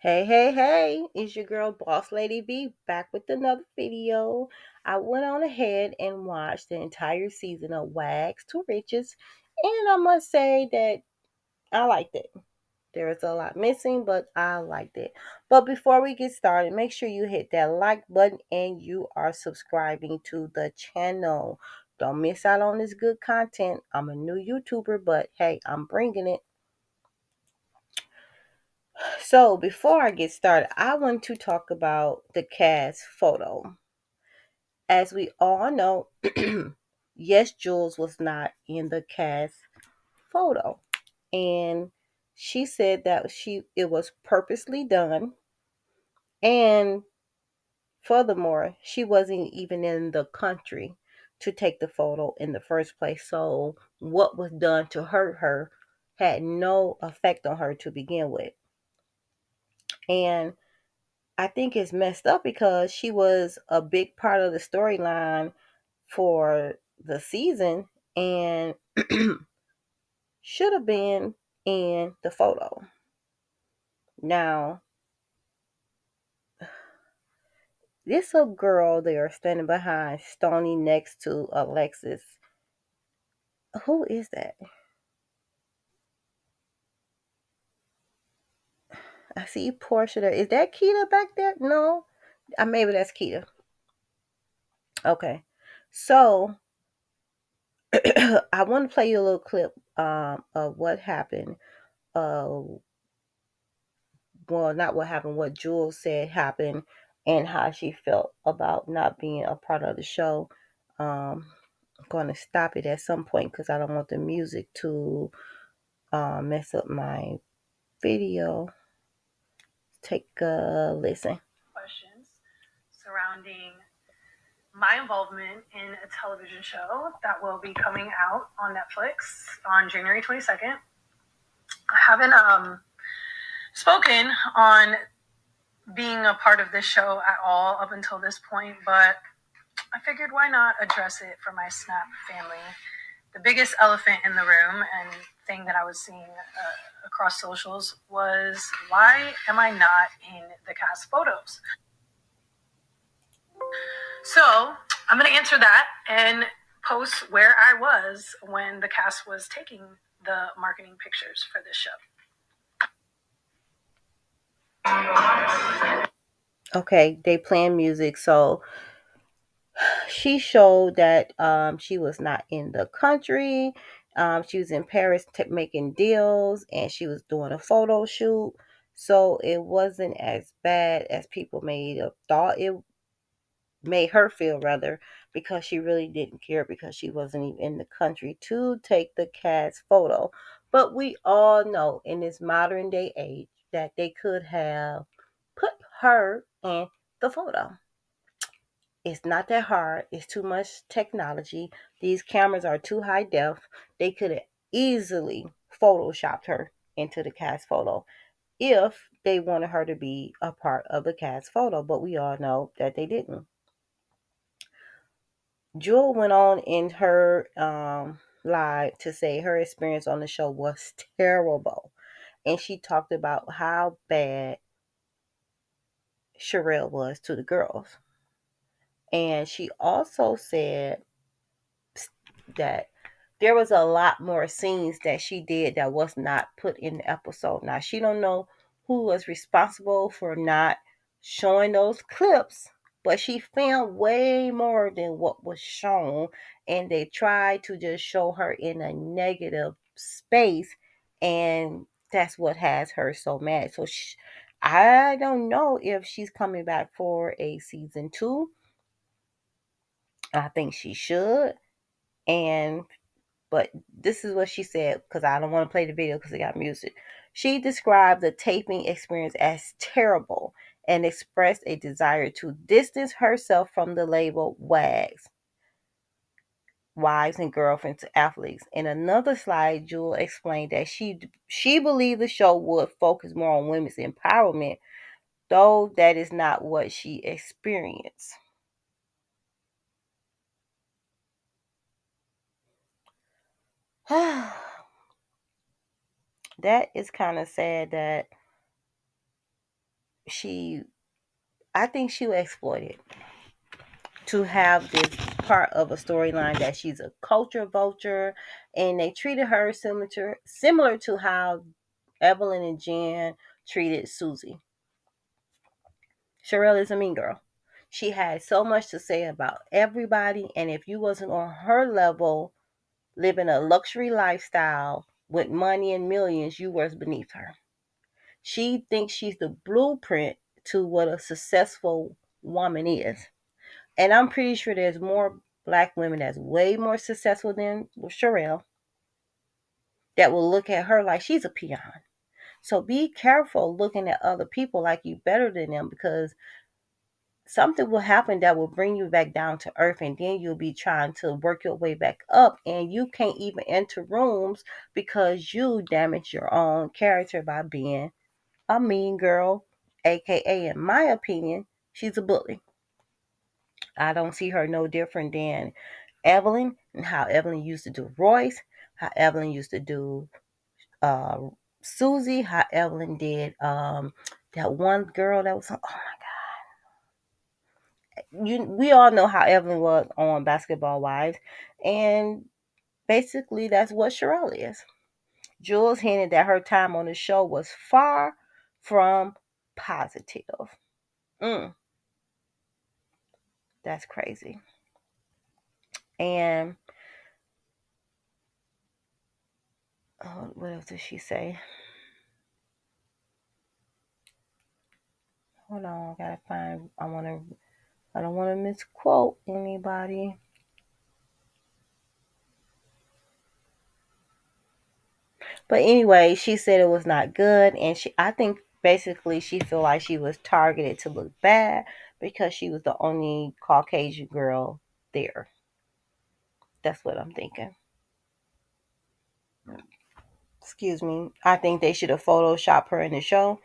Hey, hey, hey, it's your girl Boss Lady B back with another video. I went on ahead and watched the entire season of WAGs to Riches, and I must say that I liked it. There is a lot missing, but I liked it. But before we get started, make sure you hit that like button and you are subscribing to the channel. Don't miss out on this good content. I'm a new YouTuber, but hey, I'm bringing it. So, before I get started, I want to talk about the cast photo. As we all know, YesJulz was not in the cast photo. And she said that it was purposely done. And furthermore, she wasn't even in the country to take the photo in the first place. So, what was done to hurt her had no effect on her to begin with. And I think it's messed up because she was a big part of the storyline for the season and should have been in the photo. Now, this little girl there standing behind Stony next to Alexis. Who is that? I see Portia there. Is that Keita back there? No. Maybe that's Keita. Okay. So I want to play you a little clip of what happened. Uh, well, not what happened, what Julz said happened, and how she felt about not being a part of the show. I'm going to stop it at some point because I don't want the music to mess up my video. Take a listen. Questions surrounding my involvement in a television show that will be coming out on Netflix on January 22nd. I haven't spoken on being a part of this show at all up until this point, but I figured why not address it for my Snap family. The biggest elephant in the room and thing that I was seeing across socials was, why am I not in the cast photos? So I'm going to answer that and post where I was when the cast was taking the marketing pictures for this show. Okay, they playing music, so she showed that she was not in the country. She was in Paris making deals, and she was doing a photo shoot. So it wasn't as bad as people made have thought it made her feel, rather, because she really didn't care because she wasn't even in the country to take the cast photo. But we all know in this modern day age that they could have put her in the photo. It's not that hard. It's too much technology. These cameras are too high def. They could have easily photoshopped her into the cast photo if they wanted her to be a part of the cast photo, but we all know that they didn't. Jewel went on in her live to say her experience on the show was terrible. And she talked about how bad Sharelle was to the girls. And she also said that there was a lot more scenes that she did that was not put in the episode. Now, she don't know who was responsible for not showing those clips, but she filmed way more than what was shown, and they tried to just show her in a negative space, and that's what has her so mad. So I don't know if she's coming back for a season 2. I think she should. And but this is what she said, because I don't want to play the video because it got music. She described the taping experience as terrible and expressed a desire to distance herself from the label WAGs, wives and girlfriends to athletes. In another slide, Jewel explained that she believed the show would focus more on women's empowerment, though that is not what she experienced. That is kind of sad that she I think she was exploited to have this part of a storyline that she's a culture vulture, and they treated her similar to how Evelyn and Jen treated Susie. Sharelle is a mean girl. She had so much to say about everybody, and if you wasn't on her level, living a luxury lifestyle with money and millions, you was beneath her. She thinks she's the blueprint to what a successful woman is. And I'm pretty sure there's more black women that's way more successful than Sharelle that will look at her like she's a peon. So be careful looking at other people like you better than them, because something will happen that will bring you back down to earth, and then you'll be trying to work your way back up, and you can't even enter rooms because you damage your own character by being a mean girl, aka, in my opinion, she's a bully. I don't see her no different than Evelyn, and how Evelyn used to do Royce, how Evelyn used to do uh, Susie, how Evelyn did that one girl that was on. Oh, we all know how Evelyn was on Basketball Wives, and basically that's what Sharelle is. Julz hinted that her time on the show was far from positive. Mm, that's crazy. And what else did she say? Hold on, I gotta find. I don't want to misquote anybody. But anyway, she said it was not good, and I think basically she felt like she was targeted to look bad because she was the only Caucasian girl there. That's what I'm thinking. Excuse me. I think they should have photoshopped her in the show.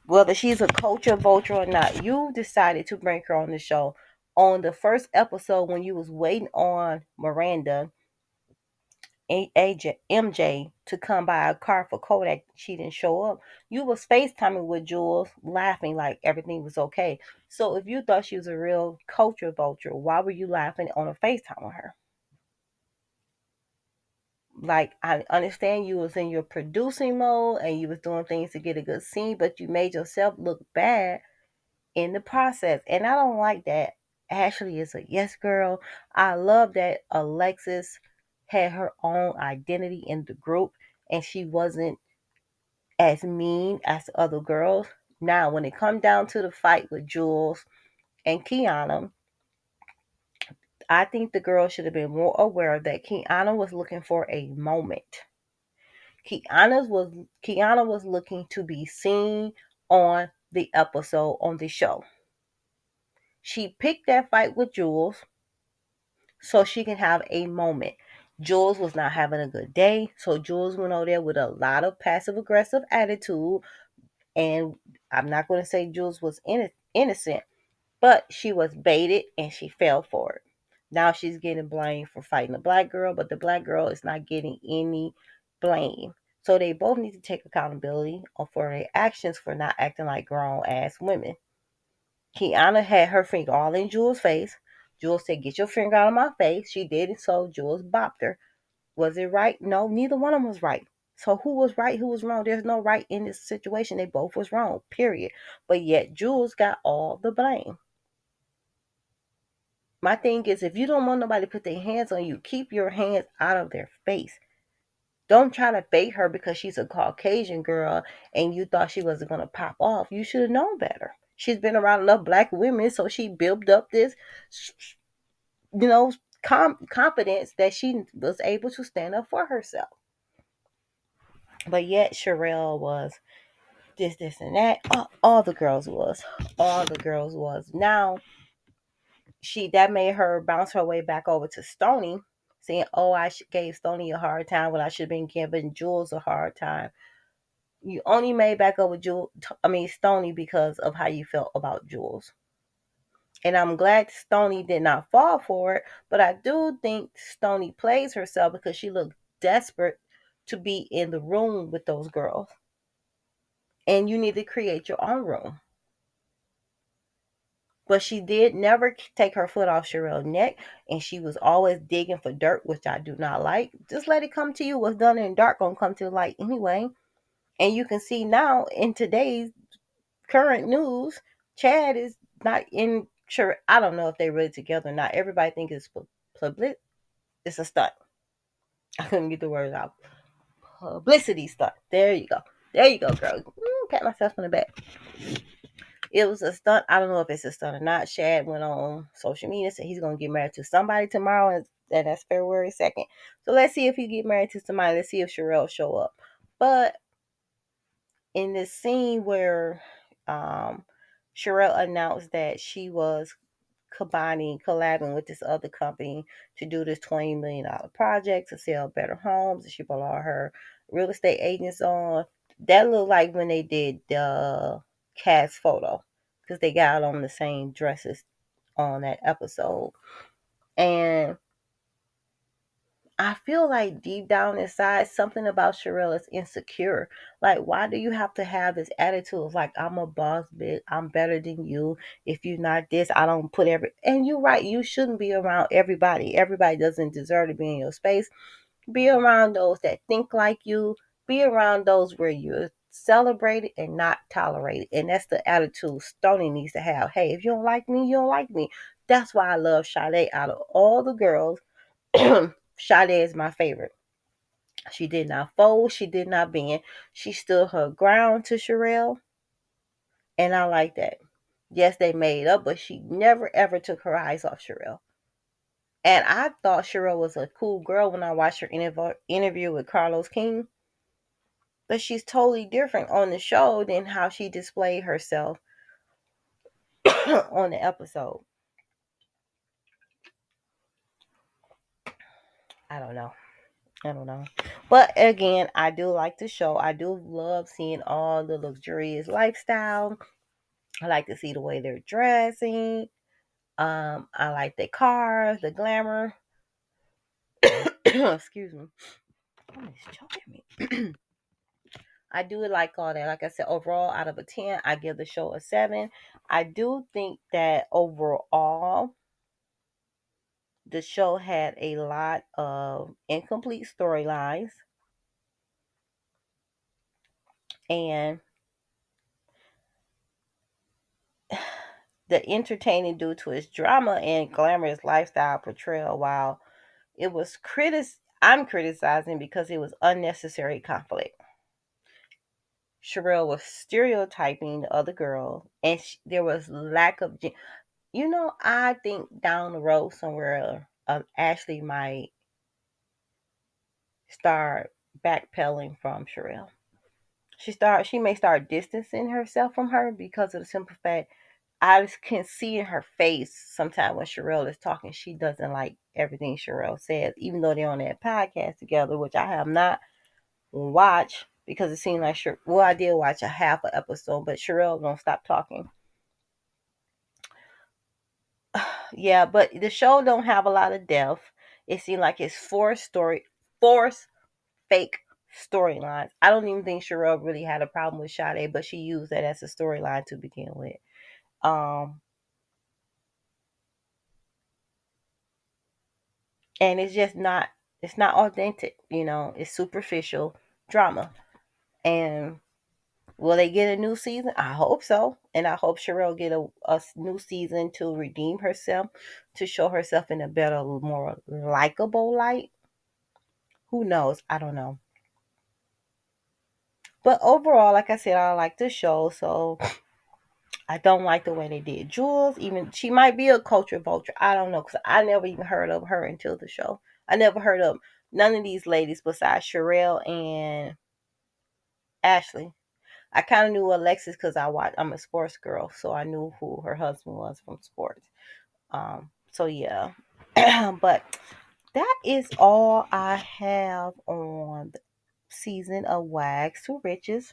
Whether she's a culture vulture or not, you decided to bring her on the show on the first episode when you was waiting on Miranda MJ to come by a car for Kodak. She didn't show up. You was FaceTiming with Julz, laughing like everything was okay. So if you thought she was a real culture vulture, why were you laughing on a FaceTime with her? Like, I understand you was in your producing mode and you was doing things to get a good scene, but you made yourself look bad in the process. And I don't like that. Ashley is a yes girl. I love that Alexis had her own identity in the group and she wasn't as mean as the other girls. Now, when it come down to the fight with Julz and Kiana, I think the girl should have been more aware that Kiana was looking for a moment. Kiana was looking to be seen on the episode on the show. She picked that fight with Julz so she can have a moment. Julz was not having a good day, so Julz went over there with a lot of passive aggressive attitude. And I'm not going to say Julz was innocent, but she was baited and she fell for it. Now she's getting blamed for fighting a black girl, but the black girl is not getting any blame. So they both need to take accountability for their actions for not acting like grown ass women. Kiana had her finger all in Julz' face. Julz said, "Get your finger out of my face." She did it, so Julz bopped her. Was it right? No, neither one of them was right. So who was right? Who was wrong? There's no right in this situation. They both was wrong, period. But yet Julz got all the blame. My thing is, if you don't want nobody to put their hands on you, keep your hands out of their face. Don't try to bait her because she's a Caucasian girl and you thought she wasn't going to pop off. You should have known better. She's been around enough black women, so she built up this, you know, confidence that she was able to stand up for herself. But yet Sharelle was this, and that. All the girls was. All the girls was. Now, that made her bounce her way back over to Stony, saying, "Oh, I gave Stony a hard time when I should have been giving Julz a hard time." You only made back up with Stony because of how you felt about Julz. And I'm glad Stony did not fall for it, but I do think Stony plays herself because she looked desperate to be in the room with those girls. And you need to create your own room. But she did never take her foot off Sharelle's neck, and she was always digging for dirt, which I do not like. Just let it come to you. What's done in the dark gonna come to the light anyway. And you can see now in today's current news, Chad is not in. Sure, I don't know if they really together or not. Everybody thinks it's public. It's a stunt. I couldn't get the words out. Publicity stunt. There you go. There you go, girl. Pat myself on the back. It was a stunt. I don't know if it's a stunt or not. Shad went on social media, said he's gonna get married to somebody tomorrow, and that's February 2nd. So let's see if he get married to somebody. Let's see if Sharelle show up. But in this scene where Sharelle announced that she was collabing with this other company to do this $20 million project to sell better homes, and she brought all her real estate agents on. That looked like when they did the cast photo, because they got on the same dresses on that episode. And I feel like deep down inside, something about Sharelle is insecure. Like, why do you have to have this attitude of like, I'm a boss, bitch, I'm better than you. If you're not this, I don't put every. And you're right, you shouldn't be around everybody. Everybody doesn't deserve to be in your space. Be around those that think like you. Be around those where you're celebrated and not tolerated. And that's the attitude Stoney needs to have. Hey, if you don't like me, you don't like me. That's why I love Sade out of all the girls. Sade is my favorite. She did not fold. She did not bend. She stood her ground to Sharelle, and I like that. Yes, they made up, but she never ever took her eyes off Sharelle. And I thought Sharelle was a cool girl when I watched her interview with Carlos King, but she's totally different on the show than how she displayed herself on the episode. I don't know. I don't know. But again, I do like the show. I do love seeing all the luxurious lifestyle. I like to see the way they're dressing. I like the cars, the glamour. Excuse me. Oh, it's choking me. I do like all that. Like I said, overall, out of a 10, I give the show a 7. I do think that overall, the show had a lot of incomplete storylines and the entertaining due to its drama and glamorous lifestyle portrayal. While it was I'm criticizing because it was unnecessary conflict. Sharelle was stereotyping the other girl, and there was lack of. I think down the road somewhere, Ashley might start backpedaling from Sharelle. She may start distancing herself from her because of the simple fact I just can see in her face sometimes when Sharelle is talking, she doesn't like everything Sharelle says, even though they're on that podcast together, which I have not watched because it seemed like I did watch a half an episode, but Sharelle don't stop talking. Yeah, but the show don't have a lot of depth. It seemed like it's forced fake storylines. I don't even think Sharelle really had a problem with Sade, but she used that as a storyline to begin with. Um, and it's not authentic, it's superficial drama. And will they get a new season? I hope so. And I hope Sharelle get a new season to redeem herself, to show herself in a better, more likable light. Who knows? I don't know. But overall, like I said, I like the show. So I don't like the way they did Julz. Even she might be a culture vulture. I don't know, because I never even heard of her until the show. I never heard of none of these ladies besides Sharelle and Ashley. I kind of knew Alexis because I'm a sports girl, so I knew who her husband was from sports. So yeah, but that is all I have on the season of Wags to Riches.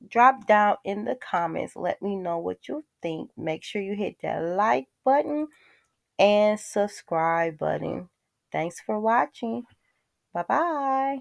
Drop down in the comments. Let me know what you think. Make sure you hit that like button and subscribe button. Thanks for watching. Bye bye.